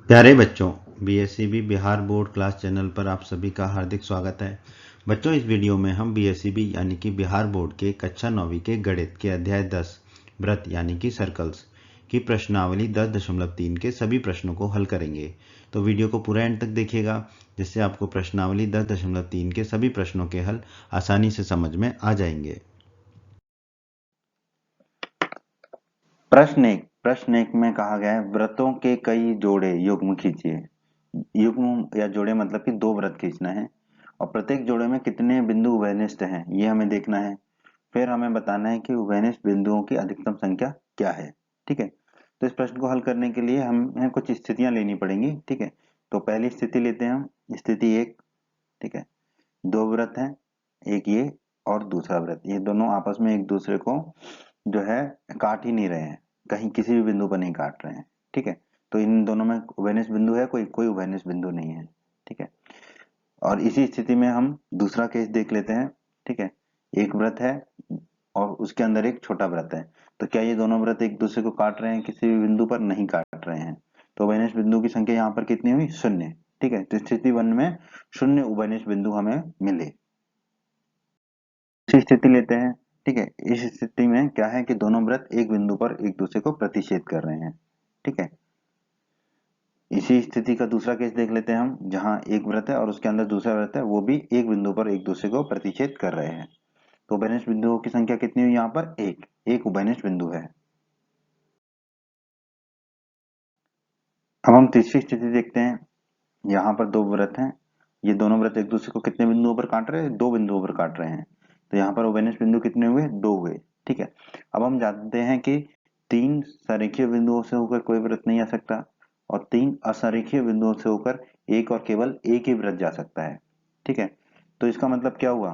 प्यारे बच्चों, BSEB Bihar board class channel पर आप सभी का हार्दिक स्वागत है। बच्चों, इस वीडियो में हम बीएसईबी यानी कि बिहार बोर्ड के कक्षा 9वीं के गणित के अध्याय 10 वृत्त यानी कि सर्कल्स की प्रश्नावली 10.3 के सभी प्रश्नों को हल करेंगे। तो वीडियो को पूरा एंड तक देखिएगा, जिससे आपको प्रश्नावली 10.3 के सभी प्रश्नों के हल आसानी से समझ में आ जाएंगे। प्रश्न एक में कहा गया है वृत्तों के कई जोड़े युग्म खींचिए। युग्म या जोड़े मतलब कि दो वृत्त खींचना है और प्रत्येक जोड़े में कितने बिंदु उभयनिष्ठ हैं ये हमें देखना है। फिर हमें बताना है कि उभयनिष्ठ बिंदुओं की अधिकतम संख्या क्या है। ठीक है, तो इस प्रश्न को हल करने के लिए हमें कुछ स्थितियां लेनी पड़ेंगी। ठीक है, तो पहली स्थिति लेते हैं हम, स्थिति एक। ठीक है, दो वृत्त हैं, एक ये और दूसरा वृत्त, ये दोनों आपस में एक दूसरे को जो है काट ही नहीं रहे हैं, कहीं किसी भी बिंदु पर नहीं काट रहे हैं। ठीक है, तो इन दोनों में उभयनिष्ठ बिंदु है, कोई कोई उभयनिष्ठ बिंदु नहीं है। ठीक है, और इसी स्थिति में हम दूसरा केस देख लेते हैं। ठीक है, एक वृत्त है और उसके अंदर एक छोटा वृत्त है, तो क्या ये दोनों वृत्त एक दूसरे को काट रहे हैं? किसी भी बिंदु पर नहीं काट रहे हैं, तो उभयनिष्ठ बिंदु की संख्या यहाँ पर कितनी हुई? शून्य। ठीक है, तो स्थिति वन में शून्य उभयनिष्ठ बिंदु हमें मिले। इसी स्थिति लेते हैं। ठीक है, इस स्थिति में क्या है कि दोनों वृत्त एक बिंदु पर एक दूसरे को प्रतिच्छेद कर रहे हैं। ठीक है, इसी स्थिति का दूसरा केस देख लेते हैं हम, जहां एक वृत्त है और उसके अंदर दूसरा वृत्त है, वो भी एक बिंदु पर एक दूसरे को प्रतिच्छेद कर रहे हैं। तो उभयनिष्ठ बिंदुओं की संख्या कितनी हुई? यहाँ पर एक, एक उभयनिष्ठ बिंदु है। अब हम तीसरी स्थिति देखते हैं। यहाँ पर दो वृत्त हैं, ये दोनों वृत्त एक दूसरे को कितने बिंदुओं पर काट रहे हैं? दो बिंदुओं पर काट रहे हैं। तो यहाँ पर उभयनिष्ठ बिंदु कितने हुए? दो हुए। ठीक है, अब हम जानते हैं कि तीन संरेखीय बिंदुओं से होकर कोई वृत्त नहीं आ सकता और तीन असंरेखीय बिंदुओं से होकर एक और केवल एक ही वृत्त जा सकता है। ठीक है, तो इसका मतलब क्या हुआ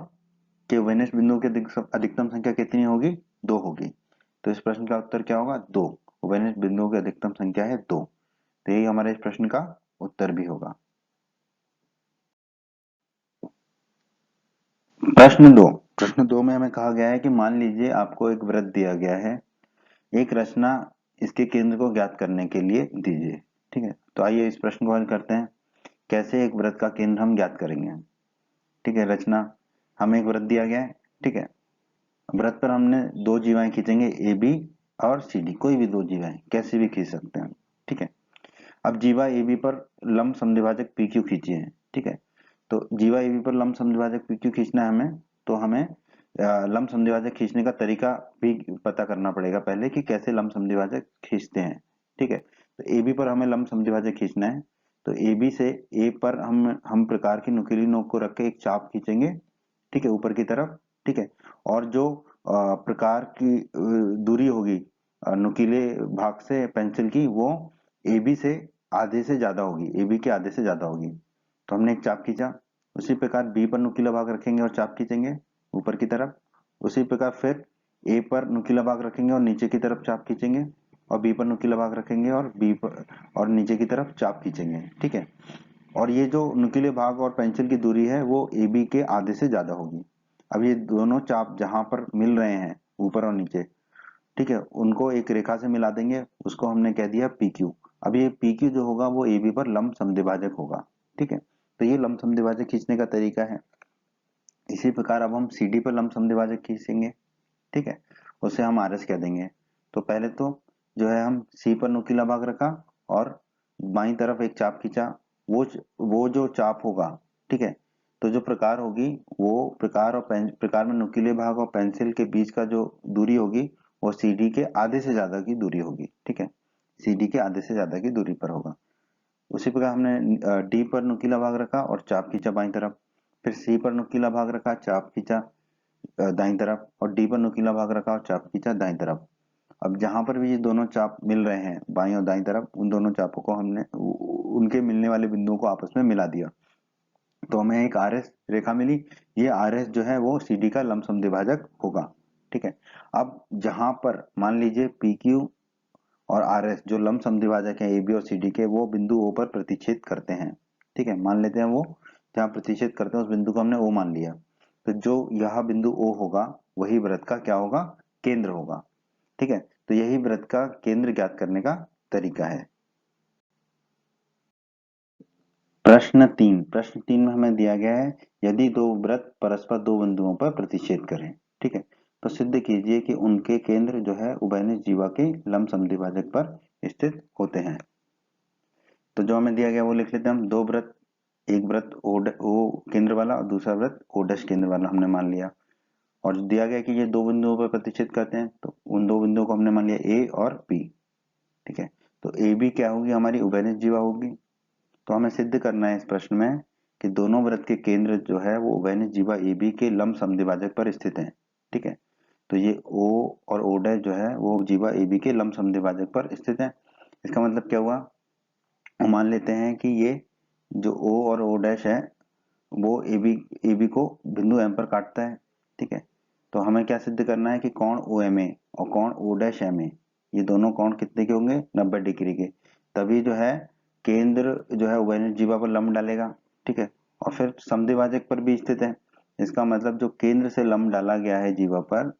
कि उभयनिष्ठ बिंदुओं की अधिकतम संख्या कितनी होगी? दो होगी। तो इस प्रश्न का उत्तर क्या होगा? दो। उभयनिष्ठ बिंदुओं की अधिकतम संख्या है दो, तो यही हमारे इस प्रश्न का उत्तर भी होगा। प्रश्न दो में हमें कहा गया है कि मान लीजिए आपको एक वृत्त दिया गया है, एक रचना इसके केंद्र को ज्ञात करने के लिए दीजिए। ठीक है, तो आइए इस प्रश्न को हल करते हैं। कैसे एक वृत्त का केंद्र हम ज्ञात करेंगे? ठीक है, रचना, हमें एक वृत्त दिया गया है। ठीक है, वृत्त पर हमने दो जीवाएं खींचेंगे, ए बी और सी डी, कोई भी दो जीवाएं कैसे भी खींच सकते हैं। ठीक है, अब जीवा ए बी पर लंब समद्विभाजक पी क्यू खींचिए। ठीक है, तो जीवा ए बी पर लंब समद्विभाजक पी क्यू खींचना है हमें, तो हमें लंब समद्विभाजक खींचने का तरीका भी पता करना पड़ेगा पहले कि कैसे लंब समद्विभाजक खींचते हैं। ठीक है, तो ए बी पर हमें लंब समद्विभाजक खींचना है, तो ए बी से ए पर हम प्रकार की नुकीली नोक को रख के एक चाप खींचेंगे। ठीक है, ऊपर की तरफ। ठीक है, और जो प्रकार की दूरी होगी नुकीले भाग से पेंसिल की, वो ए बी से आधे से ज्यादा होगी, ए बी के आधे से ज्यादा होगी। तो हमने एक चाप खींचा, उसी प्रकार बी पर नुकीला भाग रखेंगे और चाप खींचेंगे ऊपर की तरफ। उसी प्रकार फिर ए पर नुकीला भाग रखेंगे और नीचे की तरफ चाप खींचेंगे, और बी पर नुकीला भाग रखेंगे और बी पर और नीचे की तरफ चाप खींचेंगे। ठीक है, और ये जो नुकीले भाग और पेंसिल की दूरी है वो ए बी के आधे से ज्यादा होगी। अब ये दोनों चाप जहां पर मिल रहे हैं, ऊपर और नीचे, ठीक है, उनको एक रेखा से मिला देंगे, उसको हमने कह दिया पी क्यू। अब ये पी क्यू जो होगा वो ए बी पर लंब समद्विभाजक होगा। ठीक है, तो ये लंब समद्विभाजक खींचने का तरीका है। इसी प्रकार अब हम सी डी पर लंब समद्विभाजक खींचेंगे। ठीक है, उसे हम आर एस कह देंगे। तो पहले तो जो है हम सी पर नुकीला भाग रखा और बाईं तरफ एक चाप खींचा, वो जो चाप होगा, ठीक है, तो जो प्रकार होगी वो प्रकार और प्रकार में नुकीले भाग और पेंसिल के बीच का जो दूरी होगी वो सी डी के आधे से ज्यादा की दूरी होगी। ठीक है, सी डी के आधे से ज्यादा की दूरी पर होगा। उसी प्रकार हमने डी पर नुकीला भाग रखा और चाप खींचा बाईं तरफ, फिर सी पर नुकीला भाग रखा, चाप खींचा दाईं तरफ, और डी पर नुकीला भाग रखा और चाप खींचा दाईं तरफ। अब जहां पर भी ये दोनों चाप मिल रहे हैं बाईं और दाईं तरफ, उन दोनों चापों को हमने उनके मिलने वाले बिंदुओं को आपस में मिला दिया, तो हमें एक आर एस रेखा मिली। ये आर एस जो है वो सी डी का लंब समद्विभाजक होगा। ठीक है, अब जहां पर मान लीजिए पी क्यू और आर एस जो लंब समद्विभाजक है ए बी और सी डी के, वो बिंदु ओ पर प्रतिच्छेद करते हैं। ठीक है, मान लेते हैं वो जहाँ प्रतिच्छेद करते हैं उस बिंदु को हमने ओ मान लिया, तो जो यह बिंदु ओ होगा वही वृत्त का क्या होगा? केंद्र होगा। ठीक है, तो यही वृत्त का केंद्र ज्ञात करने का तरीका है। प्रश्न 3 में हमें दिया गया है यदि दो वृत्त परस्पर दो बिंदुओं पर प्रतिच्छेद करें, ठीक है, तो सिद्ध कीजिए कि उनके केंद्र जो है उभयनिष्ठ जीवा के लंब समद्विभाजक पर स्थित होते हैं। तो जो हमें दिया गया वो लिख लेते हैं हम। दो वृत्त, एक वृत्त ओ केंद्र वाला और दूसरा वृत्त ओ डैश केंद्र वाला हमने मान लिया, और दिया गया कि ये दो बिंदुओं पर प्रतिच्छेद करते हैं, तो उन दो बिंदुओं को हमने मान लिया ए और बी, ठीक है। तो ए बी क्या होगी, हमारी उभयनिष्ठ जीवा होगी। तो हमें सिद्ध करना है इस प्रश्न में कि दोनों वृत्त के केंद्र जो है वो उभयनिष्ठ जीवा ए बी के लंब समद्विभाजक पर स्थित है, ठीक है। तो ये ओ और ओ डैश जो है वो जीवा ए बी के लंब समद्विभाजक पर स्थित है। इसका मतलब क्या हुआ, हम मान लेते हैं कि ये जो ओ और ओ डैश है वो ए बी को बिंदु एम पर काटता है, ठीक है। तो हमें क्या सिद्ध करना है कि कोण ओ एम ए और कोण ओ डैश एम ए, ये दोनों कोण कितने के होंगे, 90 डिग्री के। तभी जो है केंद्र जो है उभयनिष्ठ जीवा पर लंब डालेगा, ठीक है, और फिर समद्विभाजक पर भी स्थित है। इसका मतलब जो केंद्र से लंब डाला गया है जीवा पर,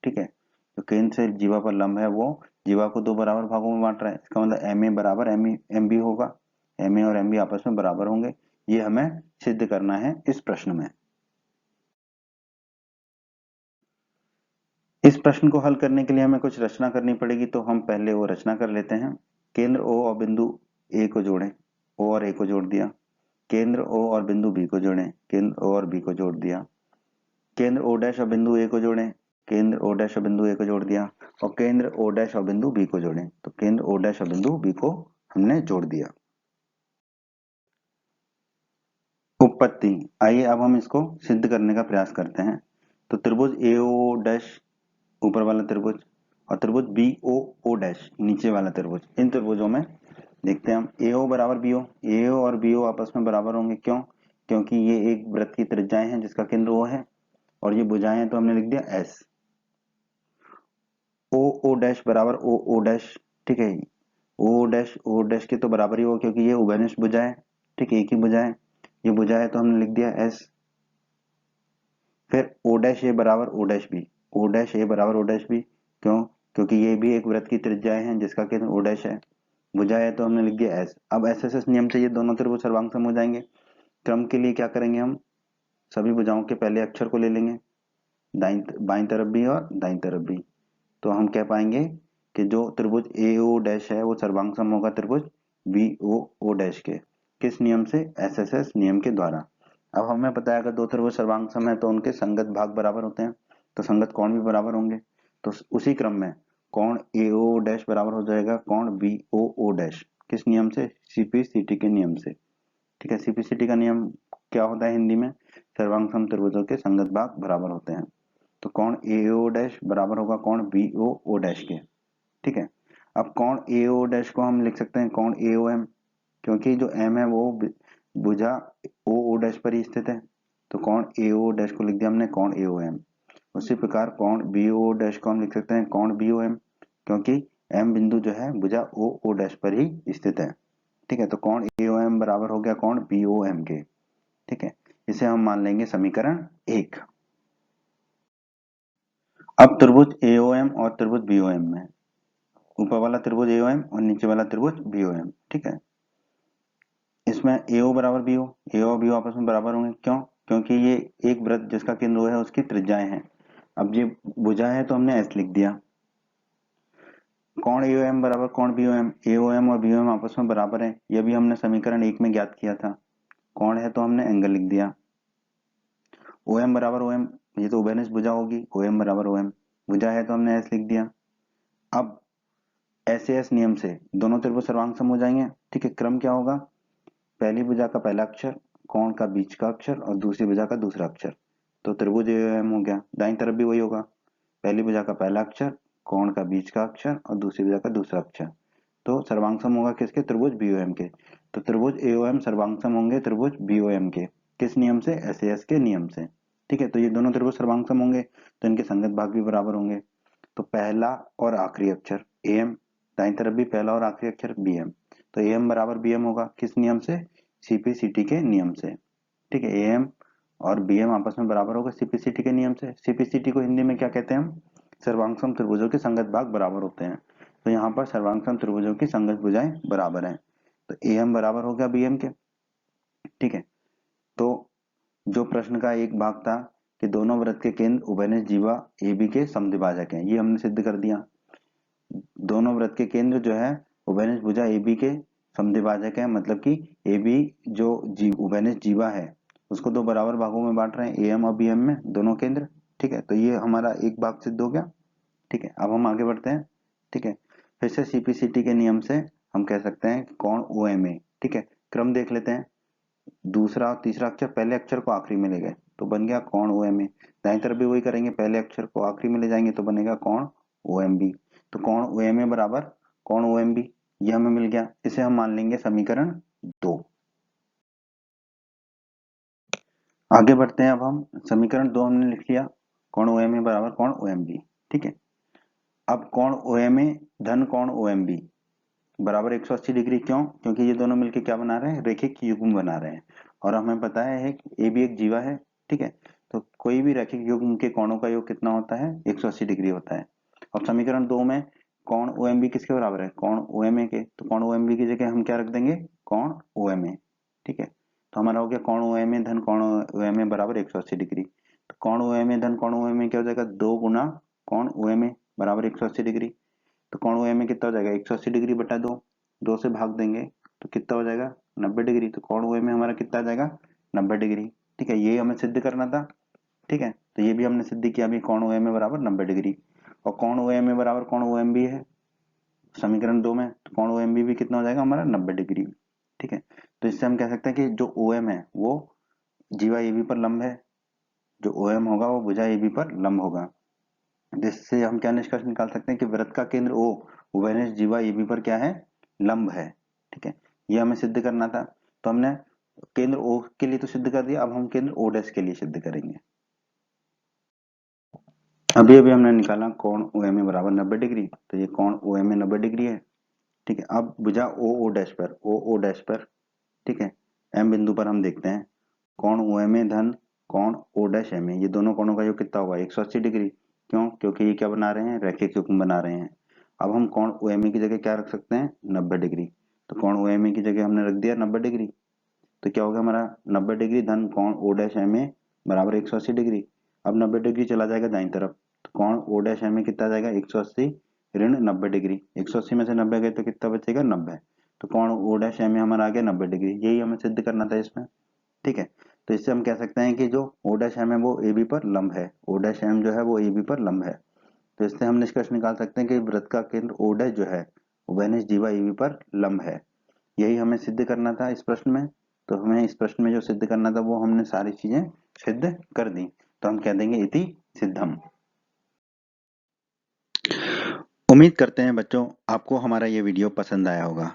ठीक है, जो केंद्र से जीवा पर लंब है वो जीवा को दो बराबर भागों में बांट रहा है। इसका मतलब एम ए बराबर एम बी होगा, एम ए और एम बी आपस में बराबर होंगे। ये हमें सिद्ध करना है इस प्रश्न में। इस प्रश्न को हल करने के लिए हमें कुछ रचना करनी पड़ेगी, तो हम पहले वो रचना कर लेते हैं। केंद्र ओ और बिंदु ए को जोड़ें, ओ और ए को जोड़ दिया। केंद्र ओ और बिंदु बी को जोड़ें, केंद्र ओ और बी को जोड़ दिया। केंद्र ओ डैश और बिंदु ए को जोड़ें, केंद्र ओ डैश और बिंदु ए को जोड़ दिया। और केंद्र ओ डैश और बिंदु बी को जोड़ें, तो केंद्र ओ डैश और बिंदु बी को हमने जोड़ दिया। उपपत्ति, आइए अब हम इसको सिद्ध करने का प्रयास करते हैं। तो त्रिभुज ए ओ डैश ऊपर वाला त्रिभुज और त्रिभुज बी ओ ओ डैश नीचे वाला त्रिभुज, इन त्रिभुजों में देखते हैं हम ए ओ बराबर बी ओ, ए ओ और बी ओ आपस में बराबर होंगे। क्यों, क्योंकि ये एक वृत्त की त्रिज्याएं हैं जिसका केंद्र ओ है, और ये भुजाएं हैं तो हमने लिख दिया एस। ओ ओ डैश बराबर ओ ओ डैश, ठीक है, ओ डैश के तो बराबर ही हो क्योंकि ये उभयनिष्ठ भुजा है, ठीक है, एक ही भुजा है, ये भुजा है तो हमने लिख दिया एस। फिर ओ डैश ए बराबर O dash B, O dash A बराबर ओ डैश बी, क्यों, क्योंकि ये भी एक वृत्त की त्रिज्याएं हैं जिसका केंद्र ओ डैश है, भुजा है तो हमने लिख दिया एस। अब एस एस एस नियम से ये दोनों त्रिभुज सर्वांग हो जाएंगे। क्रम के लिए क्या करेंगे, हम सभी भुजाओं के पहले अक्षर को ले लेंगे, दाईं बाईं तरफ भी और दाईं तरफ भी। तो हम कह पाएंगे कि जो त्रिभुज ए ओ डैश है वो सर्वांग सम होगा त्रिभुज बी ओ ओ डैश के। किस नियम से, एस एस एस नियम के द्वारा। अब हमें पता है अगर दो त्रिभुज सर्वांग सम है तो उनके संगत भाग बराबर होते हैं, तो संगत कोण भी बराबर होंगे। तो उसी क्रम में कोण ए ओ डैश बराबर हो जाएगा कोण बी ओ ओ डैश। किस नियम से, सीपीसीटी के नियम से, ठीक है। सीपीसीटी का नियम क्या होता है हिंदी में, सर्वांग सम त्रिभुजों के संगत भाग बराबर होते हैं। तो कोण ए ओ डैश बराबर होगा कोण बी ओ ओ डैश के, ठीक है। अब कोण ए ओ डैश को हम लिख सकते हैं कोण ए ओ एम, क्योंकि जो एम है वो भुजा ओ ओ डैश पर ही स्थित है, तो कोण ए ओ डैश को लिख दिया हमने कोण ए ओ एम। उसी प्रकार कोण बी ओ डैश को हम लिख सकते हैं कोण बी ओ एम, क्योंकि एम बिंदु जो है भुजा ओ ओ डैश पर ही स्थित है, ठीक है। तो कोण ए ओ एम बराबर हो गया कोण बी ओ एम के, ठीक है। इसे हम मान लेंगे समीकरण 1। अब त्रिभुज एओएम और त्रिभुज बीओएम में, ऊपर वाला त्रिभुज एओएम और नीचे वाला त्रिभुज बीओएम, ठीक है। इसमें एओ बराबर बीओ, एओ और बीओ आपस में बराबर होंगे। क्यों, क्योंकि ये एक वृत्त जिसका केंद्र O है उसकी त्रिज्याएं हैं। अब ये भुजा है तो हमने एस लिख दिया। कोण एओएम बराबर कोण बीओएम, एओएम और बीओएम आपस में बराबर है, यह भी हमने समीकरण 1 में ज्ञात किया था। कोण है तो हमने एंगल लिख दिया। ओएम बराबर ओएम, ये तो उभयनिष्ठ भुजा होगी, ओएम बराबर ओएम, भुजा है तो हमने एस लिख दिया। अब ऐसे एस नियम से दोनों त्रिभुज सर्वांग सम हो जाएंगे, ठीक है। क्रम क्या होगा, पहली भुजा का पहला अक्षर, कोण का बीच का अक्षर और दूसरी भुजा का दूसरा अक्षर, तो त्रिभुज एओएम हो गया। दाईं तरफ भी वही होगा, पहली भुजा का पहला अक्षर, कोण का बीच का अक्षर और दूसरी भुजा का दूसरा अक्षर, तो सर्वांग सम होगा किसके, त्रिभुज बीओएम के। तो त्रिभुज एओएम सर्वांग सम होंगे त्रिभुज बीओएम के, किस नियम से, एसएएस के नियम से, ठीक है। तो ये दोनों त्रिभुज सर्वांग सम होंगे तो इनके संगत भाग भी बराबर होंगे। तो पहला और आखिरी अक्षर एम, दाईं तरफ भी पहला और आखिरी अक्षर बी एम, तो ए एम बराबर बी एम होगा, किस नियम से, सीपीसीटी के नियम से, ठीक है। ए एम और बी एम आपस में बराबर होगा सीपीसीटी के नियम से। सीपीसीटी को हिंदी में क्या कहते हैं हम, सर्वांगसम त्रिभुजों के संगत भाग बराबर होते हैं। तो यहाँ पर सर्वांगसम त्रिभुजों की संगत भुजाएं बराबर हैं, तो ए एम बराबर हो गया बी एम के। ठीक है, तो जो प्रश्न का एक भाग था कि दोनों वृत्त के केंद्र उभयनिष्ठ जीवा AB के समद्विभाजक हैं, ये हमने सिद्ध कर दिया। दोनों वृत्त के केंद्र जो है उभयनिष्ठ भुजा AB के समद्विभाजक है, मतलब कि AB जो उभयनिष्ठ जीवा है उसको दो बराबर भागों में बांट रहे हैं, AM और BM में दोनों केंद्र। ठीक है, तो ये हमारा एक भाग सिद्ध हो गया। ठीक है, अब हम आगे बढ़ते हैं। ठीक है, फिर से CPCT के नियम से हम कह सकते हैं कोण OMA। ठीक है, क्रम देख लेते हैं, दूसरा और तीसरा अक्षर पहले अक्षर को आखिरी में ले गए तो बन गया कोण OMA। दाईं तरफ भी वही करेंगे, पहले अक्षर को आखिरी में ले जाएंगे तो बनेगा कोण OMB। तो कोण OMA बराबर कोण OMB, ये हमें मिल गया। इसे हम मान लेंगे समीकरण 2। आगे बढ़ते हैं, अब हम समीकरण 2 हमने लिख लिया, कोण OMA बराबर कोण OMB। ठीक है, अब कोण OMA धन कोण OMB बराबर 180 डिग्री। क्यों? क्योंकि ये दोनों मिलके क्या बना रहे हैं, रैखिक युग्म बना रहे हैं, और हमें पता है ए भी एक जीवा है। ठीक है, तो कोई भी रैखिक युग्म के कोणों का योग कितना होता है, 180 डिग्री होता है। अब समीकरण 2 में कोण OMB किसके बराबर है, कोण OMA के, तो कोण OMB की जगह हम क्या रख देंगे, कोण OMA। ठीक है, तो हमारा हो गया कोण OMA धन कोण OMA बराबर 180 डिग्री। तो कोण OMA धन कोण OMA क्या हो जाएगा, 2 गुना कोण OMA बराबर 180 डिग्री। तो कोण OMA कितना हो जाएगा, 180 डिग्री बटा 2, 2 से भाग देंगे तो कितना हो जाएगा, 90 डिग्री। तो कोण OMA हमारा कितना आ जाएगा, 90 डिग्री। ठीक है, ये हमें सिद्ध करना था। ठीक है, तो ये भी हमने सिद्ध किया अभी, कोण OMA बराबर 90 डिग्री। और कोण OMA बराबर कोण OMB है समीकरण 2 में, तो कोण OMB भी कितना हो जाएगा हमारा, 90 डिग्री। ठीक है, तो इससे हम कह सकते हैं कि जो OM है वो जीवा AB पर लंब है, जो OM होगा वो भुजा AB पर लंब होगा। जिससे हम क्या निष्कर्ष निकाल सकते हैं कि वृत्त का केंद्र O उभयनिष्ठ जीवा AB पर क्या है, लंब है। ठीक है, ये हमें सिद्ध करना था, तो हमने केंद्र O के लिए तो सिद्ध कर दिया, अब हम केंद्र O' के लिए सिद्ध करेंगे। अभी अभी हमने निकाला कोण OMA बराबर 90 डिग्री, तो ये कोण OMA 90 डिग्री है। ठीक है, अब भुजा OO' पर ठीक है, M बिंदु पर हम देखते हैं कोण OMA धन कोण O'MA, ये दोनों कोणों का योग कितना होगा, 180 डिग्री। क्यों? क्योंकि ये क्या बना रहे हैं, रैखिक युग्म बना रहे हैं। अब हम कोण OMA की जगह क्या रख सकते हैं, 90 डिग्री। तो कोण OMA की जगह हमने रख दिया 90 डिग्री, तो क्या होगा हमारा 90 डिग्री धन कोण O'MA बराबर 180 डिग्री। अब 90 डिग्री चला जाएगा दाईं तरफ, तो कोण O'MA कितना आ जाएगा, 180 ऋण 90 डिग्री। 180 में से 90 गए तो कितना बचेगा, 90। तो कोण O'MA हमारा आ गया 90 डिग्री, यही हमें सिद्ध करना था इसमें। ठीक है, तो इससे हम कह सकते हैं कि जो O'M है वो AB पर लंब है, O'M जो है वो AB पर लंब है। तो इससे हम निष्कर्ष निकाल सकते हैं कि वृत्त का केंद्र O' जो है उभयनिष्ठ जीवा AB पर लंब है। यही हमें सिद्ध करना था इस प्रश्न में। तो हमें इस प्रश्न में जो सिद्ध करना था वो हमने सारी चीजें सिद्ध कर दी, तो हम कह देंगे इति सिद्धम। उम्मीद करते हैं बच्चों आपको हमारा ये वीडियो पसंद आया होगा।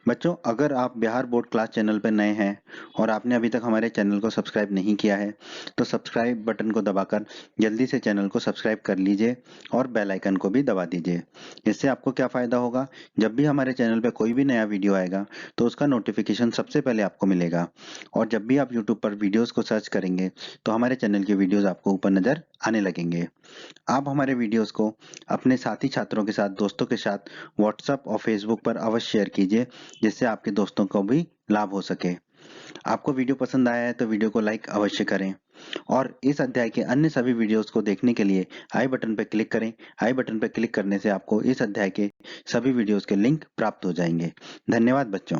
बच्चों, अगर आप बिहार बोर्ड क्लास चैनल पर नए हैं और आपने अभी तक हमारे चैनल को सब्सक्राइब नहीं किया है तो सब्सक्राइब बटन को दबाकर जल्दी से चैनल को सब्सक्राइब कर लीजिए और बेल आइकन को भी दबा दीजिए। इससे आपको क्या फ़ायदा होगा, जब भी हमारे चैनल पर कोई भी नया वीडियो आएगा तो उसका नोटिफिकेशन सबसे पहले आपको मिलेगा। और जब भी आप यूट्यूब पर वीडियोज़ को सर्च करेंगे तो हमारे चैनल के वीडियोज़ आपको ऊपर नज़र आने लगेंगे। आप हमारे वीडियोस को अपने साथी छात्रों के साथ, दोस्तों के साथ व्हाट्सएप और फेसबुक पर अवश्य शेयर कीजिए, जिससे आपके दोस्तों को भी लाभ हो सके। आपको वीडियो पसंद आया है तो वीडियो को लाइक अवश्य करें और इस अध्याय के अन्य सभी वीडियोस को देखने के लिए आई बटन पर क्लिक करें। आई बटन पर क्लिक करने से आपको इस अध्याय के सभी वीडियोस के लिंक प्राप्त हो जाएंगे। धन्यवाद बच्चों।